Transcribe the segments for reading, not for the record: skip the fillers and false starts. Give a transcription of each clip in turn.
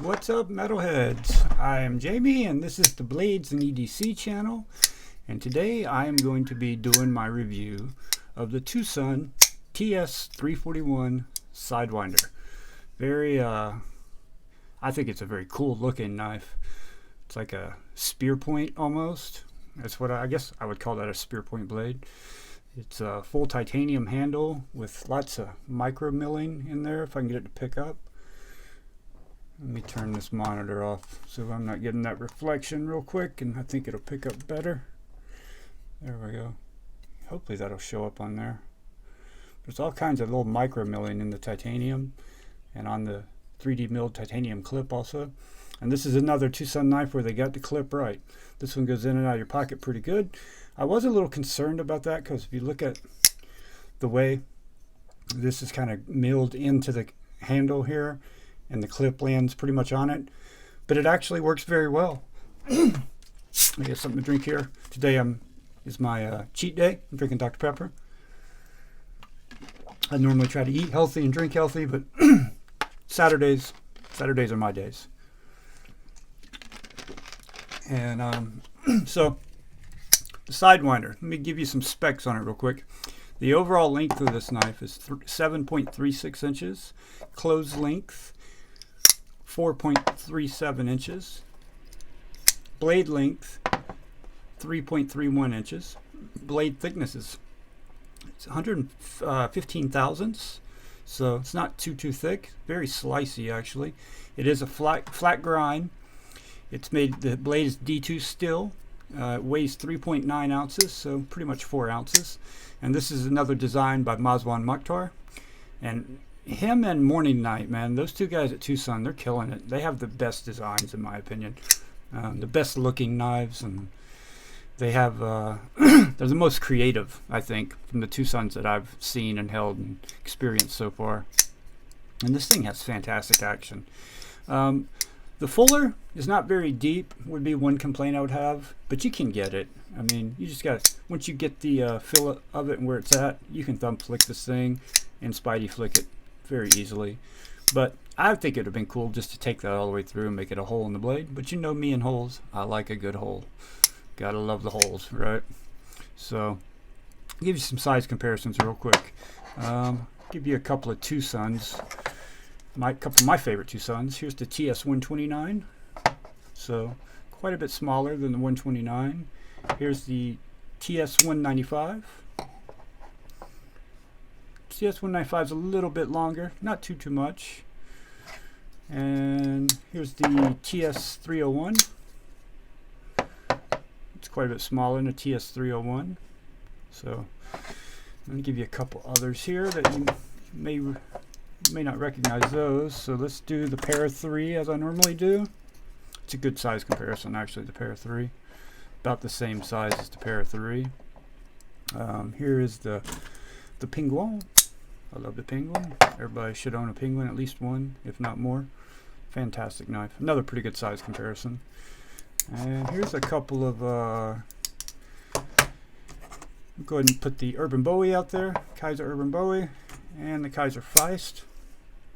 What's up, metalheads? I am Jamie and this is the Blades and EDC channel, and today I am going to be doing my review of the Twosun TS341 Sidewinder. I think it's a very cool looking knife. It's like a spear point almost. That's what I guess I would call that, a spear point blade. It's a full titanium handle with lots of micro milling in there if I can get it to pick up. Let me turn this monitor off so I'm not getting that reflection real quick, and I think it'll pick up better. There we go. Hopefully that'll show up on there. There's all kinds of little micro milling in the titanium and on the 3D milled titanium clip also. And this is another Twosun knife where they got the clip right. This one goes in and out of your pocket pretty good. I was a little concerned about that because if you look at the way this is kind of milled into the handle here, and the clip lands pretty much on it, but it actually works very well. I get something to drink here. Today is my cheat day. I'm drinking Dr. Pepper. I normally try to eat healthy and drink healthy, but Saturdays are my days. And so the Sidewinder, let me give you some specs on it real quick. The overall length of this knife is 7.36 inches. Closed length 4.37 inches. Blade length 3.31 inches. Blade thickness is 115 thousandths, so it's not too thick. Very slicey actually. It is a flat grind. It's made, the blade is D2 steel. It weighs 3.9 ounces, so pretty much 4 ounces. And this is another design by Mazwan Mukhtar. And him and Morning Night, man, those two guys at Twosun, they're killing it. They have the best designs in my opinion. The best looking knives, and they have they're the most creative, I think, from the Twosuns that I've seen and held and experienced so far. And this thing has fantastic action. The fuller is not very deep, would be one complaint I would have, but you can get it. I mean, you just got, once you get the feel of it and where it's at, you can thumb flick this thing and Spidey flick it very easily. But I think it would have been cool just to take that all the way through and make it a hole in the blade. But you know me and holes, I like a good hole. Gotta love the holes, right? So, I'll give you some size comparisons real quick. Give you a couple of Twosuns. A couple of my favorite Twosuns. Here's the TS129. So, quite a bit smaller than the 129. Here's the TS195. TS195 is a little bit longer, not too much. And here's the TS301. It's quite a bit smaller than the TS301. So let me give you a couple others here that you may not recognize those. So let's do the Para 3 as I normally do. It's a good size comparison actually, the Para 3. About the same size as the Para 3. Here is the Penguin. I love the Penguin. Everybody should own a Penguin, at least one, if not more. Fantastic knife. Another pretty good size comparison. And here's a couple of go ahead and put the Urban Bowie out there. Kizer Urban Bowie and the Kizer Fiest.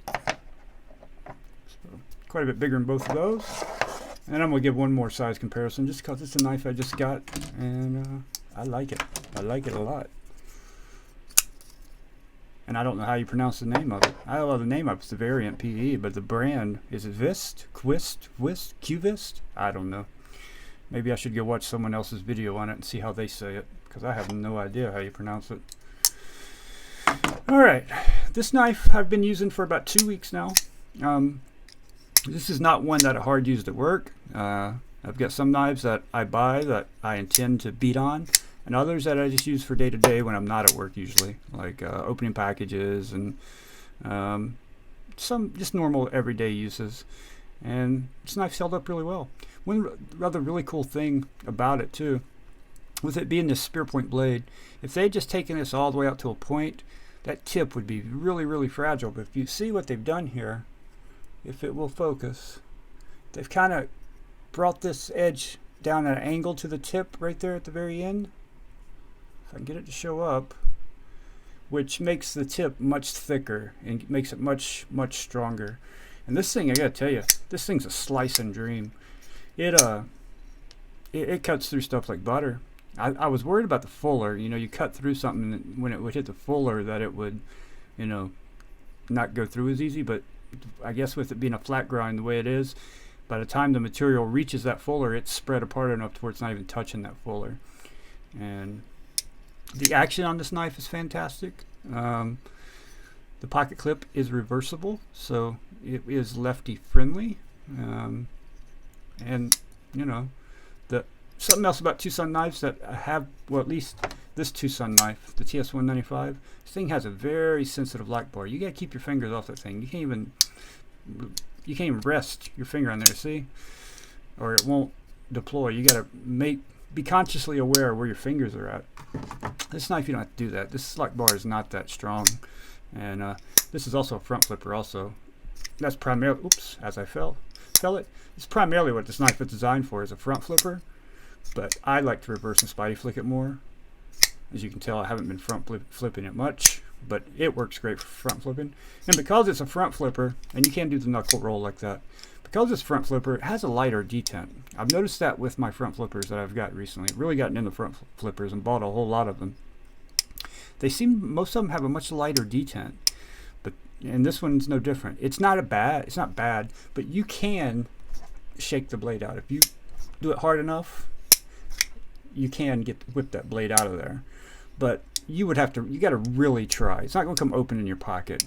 So quite a bit bigger than both of those. And I'm going to give one more size comparison just because it's a knife I just got, and I like it. I like it a lot. And I don't know how you pronounce the name of it. I don't know the name of it. It's the variant PE, but the brand, is it Vist? Quist? Wist? Qvist? I don't know. Maybe I should go watch someone else's video on it and see how they say it, because I have no idea how you pronounce it. Alright, this knife I've been using for about 2 weeks now. This is not one that I hard used at work. I've got some knives that I buy that I intend to beat on, and others that I just use for day to day when I'm not at work usually, like opening packages and some just normal everyday uses. And this knife's held up really well. One rather really cool thing about it too, with it being this spear point blade, if they had just taken this all the way out to a point, that tip would be really fragile. But if you see what they've done here, if it will focus, they've kind of brought this edge down at an angle to the tip right there at the very end. If I can get it to show up, which makes the tip much thicker and makes it much stronger. And this thing, I gotta tell you, this thing's a slicing dream. It cuts through stuff like butter. I was worried about the fuller. You know, you cut through something and when it would hit the fuller that it would, you know, not go through as easy. But I guess with it being a flat grind the way it is, by the time the material reaches that fuller, it's spread apart enough to where it's not even touching that fuller. And the action on this knife is fantastic. The pocket clip is reversible, so it is lefty friendly. And you know, something else about Twosun knives that I have, well, at least this Twosun knife, the TS195, this thing has a very sensitive lock bar. You gotta keep your fingers off that thing. You can't even rest your finger on there, see? Or it won't deploy. You gotta be consciously aware of where your fingers are at. This knife, you don't have to do that. This lock bar is not that strong. And this is also a front flipper also. That's primarily, oops, as I fell it. It's primarily what this knife is designed for, is a front flipper. But I like to reverse and spidey flick it more. As you can tell, I haven't been front flipping it much, but it works great for front flipping. And because it's a front flipper, and you can't do the knuckle roll like that, because it's front flipper, it has a lighter detent. I've noticed that with my front flippers that I've got recently. Really gotten into front flippers and bought a whole lot of them. Most of them have a much lighter detent, and this one's no different. It's not bad, but you can shake the blade out. If you do it hard enough, you can whip that blade out of there. But you got to really try. It's not going to come open in your pocket.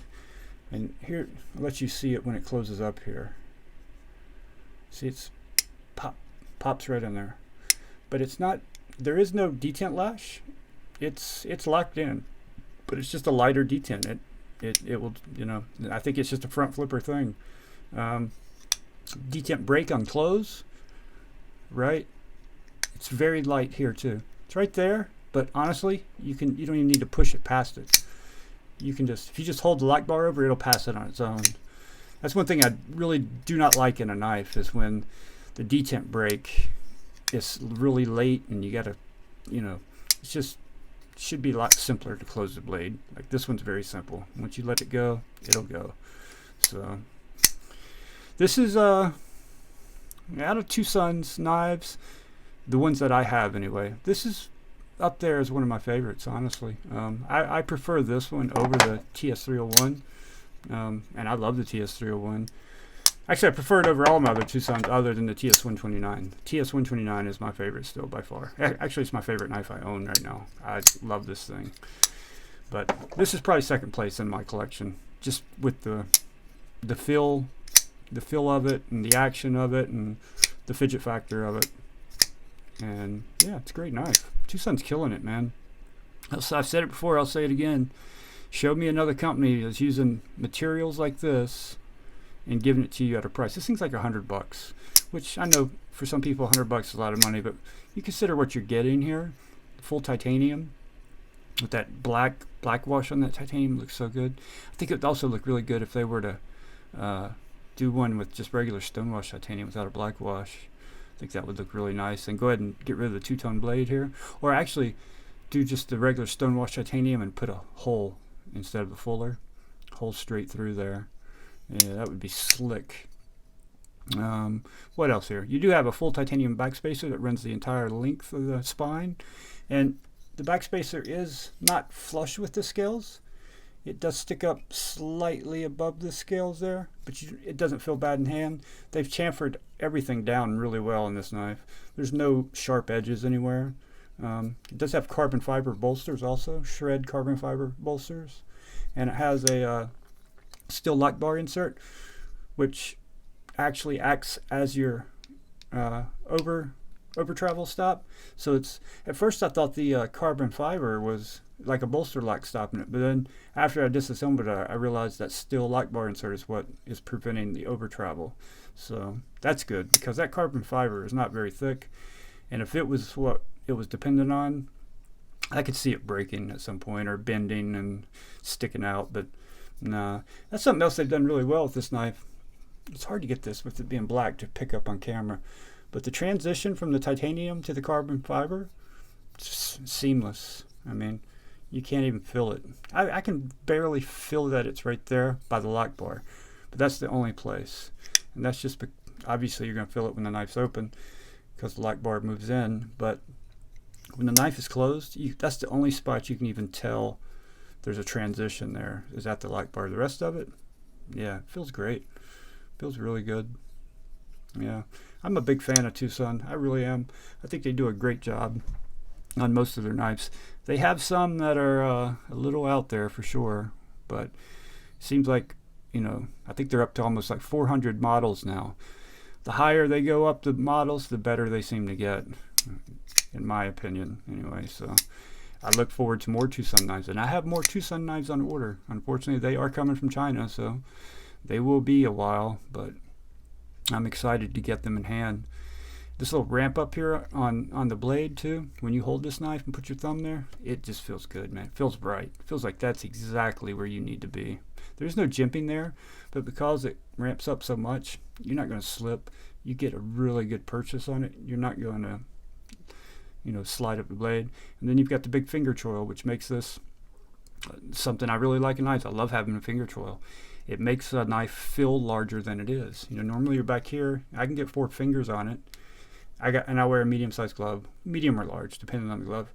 And here, I'll let you see it when it closes up here. See, it's pops right in there. But it's not, there is no detent lash. It's locked in, but it's just a lighter detent. It will, you know, I think it's just a front flipper thing. Detent break on close, right? It's very light here too. It's right there, but honestly, you don't even need to push it past it. You can if you just hold the lock bar over, it'll pass it on its own. That's one thing I really do not like in a knife, is when the detent break is really late and you gotta, you know, it's just should be a lot simpler to close the blade. Like this one's very simple. Once you let it go, it'll go. So this is out of Twosun's knives, the ones that I have anyway, this is up there as one of my favorites, honestly. I prefer this one over the TS301, and I love the TS301. Actually, I prefer it over all my other Twosuns other than the TS129. The TS129 is my favorite still by far. Actually, it's my favorite knife I own right now. I love this thing. But this is probably second place in my collection, just with the feel of it and the action of it and the fidget factor of it. And yeah, it's a great knife. Twosun's killing it, man. I've said it before, I'll say it again. Show me another company that's using materials like this and giving it to you at a price. This thing's like $100, which I know for some people $100 is a lot of money, but you consider what you're getting here. Full titanium with that black wash on that titanium looks so good. I think it would also look really good if they were to do one with just regular stonewash titanium without a black wash. I think that would look really nice. And go ahead and get rid of the two-tone blade here, or actually do just the regular stonewash titanium and put a hole instead of the fuller hole straight through there. Yeah, that would be slick. What else here? You do have a full titanium backspacer that runs the entire length of the spine, and the backspacer is not flush with the scales. It does stick up slightly above the scales there, but it doesn't feel bad in hand. They've chamfered everything down really well in this knife. There's no sharp edges anywhere. It does have carbon fiber bolsters also, shred carbon fiber bolsters, and it has a steel lock bar insert, which actually acts as your over travel stop. So it's, at first I thought the carbon fiber was like a bolster lock stopping it, but then after I disassembled it, I realized that steel lock bar insert is what is preventing the over travel. So that's good, because that carbon fiber is not very thick, and if it was what it was dependent on, I could see it breaking at some point or bending and sticking out. But nah, that's something else they've done really well with this knife. It's hard to get this with it being black to pick up on camera, but the transition from the titanium to the carbon fiber, just seamless. I mean, you can't even feel it. I can barely feel that it's right there by the lock bar, but that's the only place. And that's just, obviously you're going to feel it when the knife's open because the lock bar moves in, but when the knife is closed, that's the only spot you can even tell there's a transition there, is at the lock bar. The rest of it, yeah, it feels great. Feels really good. Yeah, I'm a big fan of Twosun. I really am. I think they do a great job on most of their knives. They have some that are a little out there for sure, but it seems like, you know, I think they're up to almost like 400 models now. The higher they go up the models, the better they seem to get, in my opinion, anyway. So I look forward to more Twosun knives, and I have more Twosun knives on order. Unfortunately, they are coming from China, so they will be a while, but I'm excited to get them in hand. This little ramp up here on the blade too, when you hold this knife and put your thumb there, it just feels good, man. It feels right. It feels like that's exactly where you need to be. There's no jimping there, but because it ramps up so much, you're not going to slip. You get a really good purchase on it. You're not going to, you know, slide up the blade. And then you've got the big finger choil, which makes this something I really like in knives. I love having a finger choil. It makes a knife feel larger than it is. You know, normally you're back here, I can get 4 fingers on it. I wear a medium-sized glove, medium or large, depending on the glove.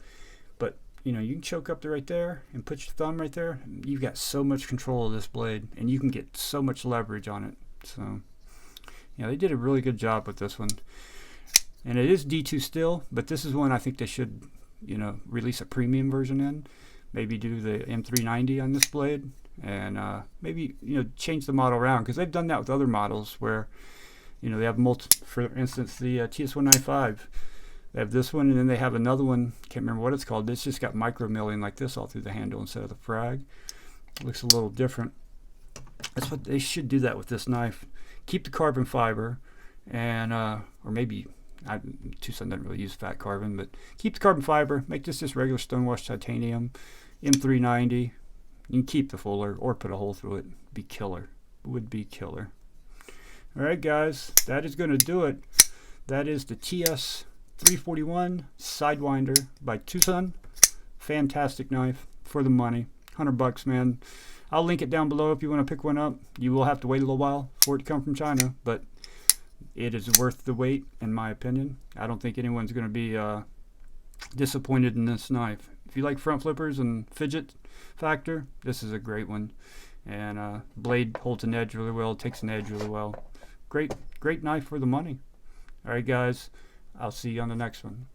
But you know, you can choke up to right there and put your thumb right there. You've got so much control of this blade, and you can get so much leverage on it. So, yeah, they did a really good job with this one. And it is D2 still, but this is one I think they should, you know, release a premium version in. Maybe do the M390 on this blade, and maybe, you know, change the model around, because they've done that with other models where, you know, they have for instance, the TS195. They have this one, and then they have another one, can't remember what it's called. It's just got micro milling like this all through the handle instead of the frag. It looks a little different. That's what they should do that with this knife. Keep the carbon fiber, and or maybe Twosun doesn't really use fat carbon, but keep the carbon fiber. Make this just regular stonewashed titanium, M390. You can keep the fuller or put a hole through it. Be killer. Would be killer. All right, guys, that is going to do it. That is the TS341 Sidewinder by Twosun. Fantastic knife for the money. $100, man. I'll link it down below if you want to pick one up. You will have to wait a little while for it to come from China, but it is worth the wait, in my opinion. I don't think anyone's going to be disappointed in this knife. If you like front flippers and fidget factor, this is a great one. And blade holds an edge really well, takes an edge really well. Great knife for the money. All right, guys, I'll see you on the next one.